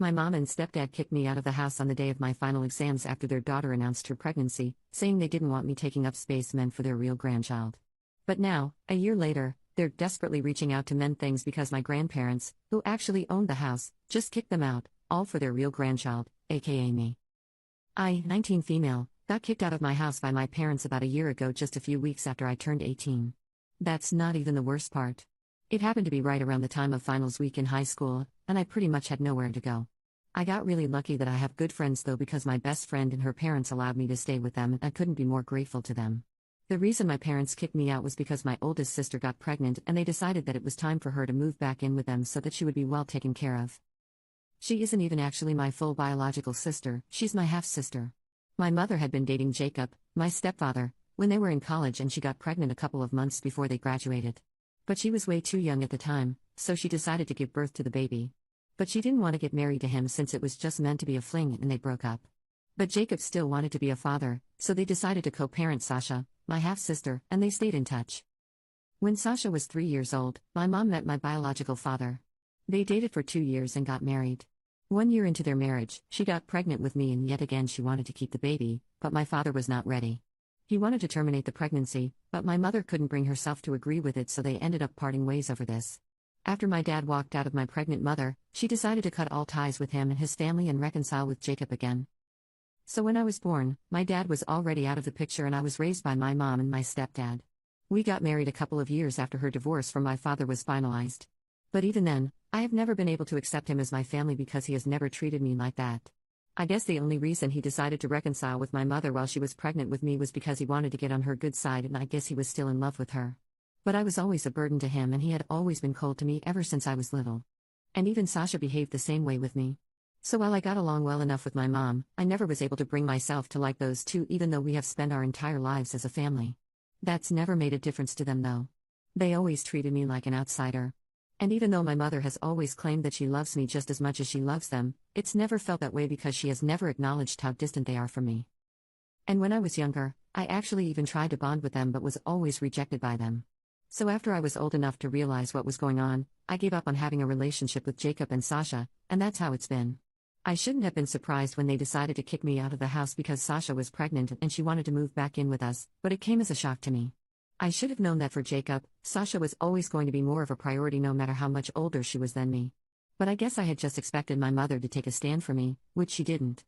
My mom and stepdad kicked me out of the house on the day of my final exams after their daughter announced her pregnancy, saying they didn't want me taking up space meant for their real grandchild. But now, a year later, they're desperately reaching out to mend things because my grandparents, who actually owned the house, just kicked them out, all for their real grandchild, aka me. I, 19 female, got kicked out of my house by my parents about a year ago, just a few weeks after I turned 18. That's not even the worst part. It happened to be right around the time of finals week in high school, and I pretty much had nowhere to go. I got really lucky that I have good friends though, because my best friend and her parents allowed me to stay with them, and I couldn't be more grateful to them. The reason my parents kicked me out was because my oldest sister got pregnant and they decided that it was time for her to move back in with them so that she would be well taken care of. She isn't even actually my full biological sister, she's my half-sister. My mother had been dating Jacob, my stepfather, when they were in college, and she got pregnant a couple of months before they graduated. But she was way too young at the time, so she decided to give birth to the baby. But she didn't want to get married to him since it was just meant to be a fling, and they broke up. But Jacob still wanted to be a father, so they decided to co-parent Sasha, my half-sister, and they stayed in touch. When Sasha was 3 years old, my mom met my biological father. They dated for 2 years and got married. 1 year into their marriage, she got pregnant with me, and yet again she wanted to keep the baby, but my father was not ready. He wanted to terminate the pregnancy, but my mother couldn't bring herself to agree with it, so they ended up parting ways over this. After my dad walked out of my pregnant mother, she decided to cut all ties with him and his family and reconcile with Jacob again. So when I was born, my dad was already out of the picture and I was raised by my mom and my stepdad. We got married a couple of years after her divorce from my father was finalized. But even then, I have never been able to accept him as my family because he has never treated me like that. I guess the only reason he decided to reconcile with my mother while she was pregnant with me was because he wanted to get on her good side, and I guess he was still in love with her. But I was always a burden to him, and he had always been cold to me ever since I was little. And even Sasha behaved the same way with me. So while I got along well enough with my mom, I never was able to bring myself to like those two, even though we have spent our entire lives as a family. That's never made a difference to them though. They always treated me like an outsider. And even though my mother has always claimed that she loves me just as much as she loves them, it's never felt that way because she has never acknowledged how distant they are from me. And when I was younger, I actually even tried to bond with them but was always rejected by them. So after I was old enough to realize what was going on, I gave up on having a relationship with Jacob and Sasha, and that's how it's been. I shouldn't have been surprised when they decided to kick me out of the house because Sasha was pregnant and she wanted to move back in with us, but it came as a shock to me. I should have known that for Jacob, Sasha was always going to be more of a priority no matter how much older she was than me. But I guess I had just expected my mother to take a stand for me, which she didn't.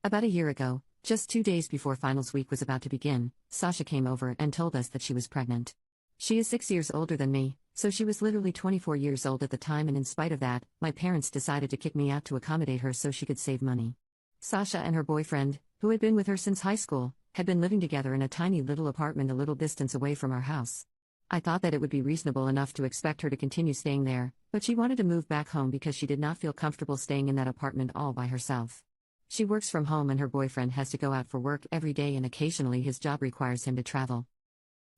About a year ago, just 2 days before finals week was about to begin, Sasha came over and told us that she was pregnant. She is 6 years older than me, so she was literally 24 years old at the time, and in spite of that, my parents decided to kick me out to accommodate her so she could save money. Sasha and her boyfriend, who had been with her since high school, had been living together in a tiny little apartment a little distance away from our house. I thought that it would be reasonable enough to expect her to continue staying there, but she wanted to move back home because she did not feel comfortable staying in that apartment all by herself. She works from home and her boyfriend has to go out for work every day, and occasionally his job requires him to travel.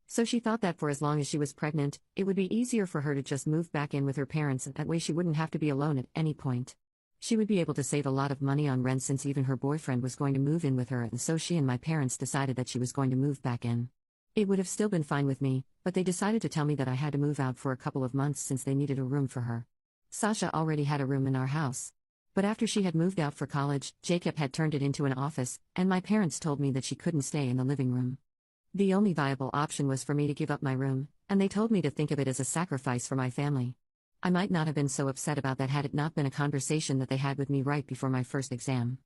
So she thought that for as long as she was pregnant, it would be easier for her to just move back in with her parents, and that way she wouldn't have to be alone at any point. She would be able to save a lot of money on rent since even her boyfriend was going to move in with her, and so she and my parents decided that she was going to move back in. It would have still been fine with me, but they decided to tell me that I had to move out for a couple of months since they needed a room for her. Sasha already had a room in our house. But after she had moved out for college, Jacob had turned it into an office, and my parents told me that she couldn't stay in the living room. The only viable option was for me to give up my room, and they told me to think of it as a sacrifice for my family. I might not have been so upset about that had it not been a conversation that they had with me right before my first exam.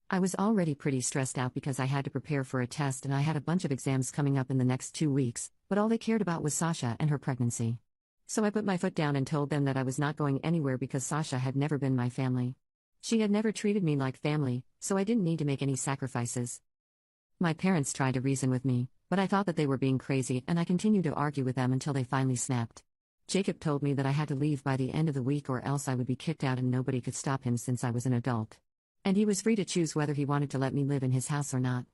I was already pretty stressed out because I had to prepare for a test and I had a bunch of exams coming up in the next 2 weeks, but all they cared about was Sasha and her pregnancy. So I put my foot down and told them that I was not going anywhere because Sasha had never been my family. She had never treated me like family, so I didn't need to make any sacrifices. My parents tried to reason with me, but I thought that they were being crazy, and I continued to argue with them until they finally snapped. Jacob told me that I had to leave by the end of the week or else I would be kicked out and nobody could stop him since I was an adult. And he was free to choose whether he wanted to let me live in his house or not.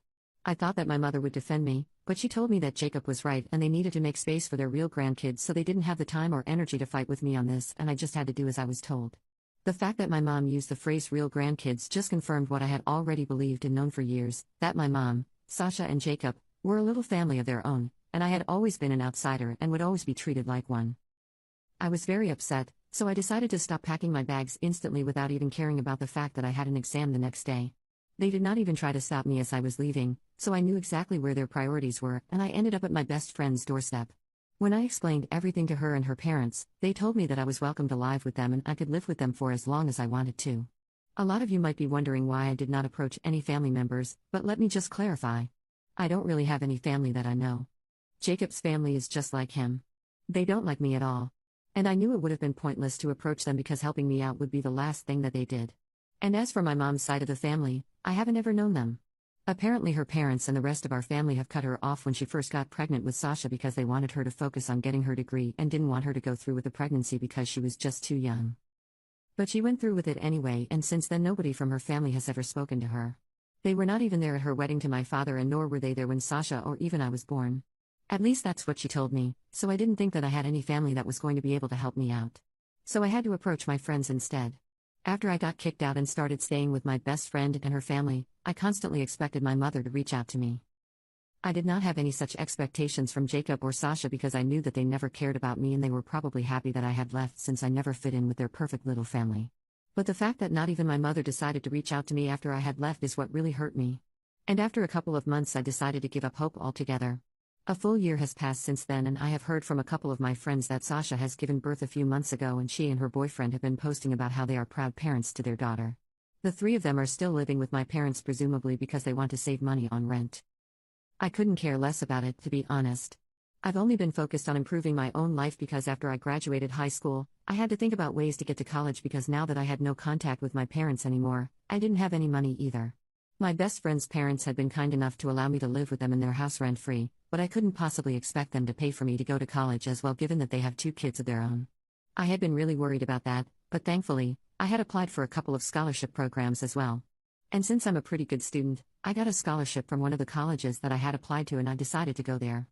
I thought that my mother would defend me, but she told me that Jacob was right and they needed to make space for their real grandkids, so they didn't have the time or energy to fight with me on this, and I just had to do as I was told. The fact that my mom used the phrase real grandkids just confirmed what I had already believed and known for years, that my mom, Sasha and Jacob, were a little family of their own, and I had always been an outsider and would always be treated like one. I was very upset, So I decided to stop packing my bags instantly without even caring about the fact that I had an exam the next day. They did not even try to stop me as I was leaving, so I knew exactly where their priorities were, and I ended up at my best friend's doorstep. When I explained everything to her and her parents, they told me that I was welcome to live with them and I could live with them for as long as I wanted to. A lot of you might be wondering why I did not approach any family members, but let me just clarify. I don't really have any family that I know. Jacob's family is just like him. They don't like me at all. And I knew it would have been pointless to approach them because helping me out would be the last thing that they did. And as for my mom's side of the family, I haven't ever known them. Apparently her parents and the rest of our family have cut her off when she first got pregnant with Sasha because they wanted her to focus on getting her degree and didn't want her to go through with the pregnancy because she was just too young. But she went through with it anyway, and since then nobody from her family has ever spoken to her. They were not even there at her wedding to my father, and nor were they there when Sasha or even I was born. At least that's what she told me, so I didn't think that I had any family that was going to be able to help me out. So I had to approach my friends instead. After I got kicked out and started staying with my best friend and her family, I constantly expected my mother to reach out to me. I did not have any such expectations from Jacob or Sasha because I knew that they never cared about me and they were probably happy that I had left since I never fit in with their perfect little family. But the fact that not even my mother decided to reach out to me after I had left is what really hurt me. And after a couple of months I decided to give up hope altogether. A full year has passed since then, and I have heard from a couple of my friends that Sasha has given birth a few months ago, and she and her boyfriend have been posting about how they are proud parents to their daughter. The three of them are still living with my parents, presumably because they want to save money on rent. I couldn't care less about it, to be honest. I've only been focused on improving my own life because after I graduated high school, I had to think about ways to get to college because now that I had no contact with my parents anymore, I didn't have any money either. My best friend's parents had been kind enough to allow me to live with them in their house rent-free, but I couldn't possibly expect them to pay for me to go to college as well, given that they have 2 kids of their own. I had been really worried about that, but thankfully, I had applied for a couple of scholarship programs as well. And since I'm a pretty good student, I got a scholarship from one of the colleges that I had applied to and I decided to go there.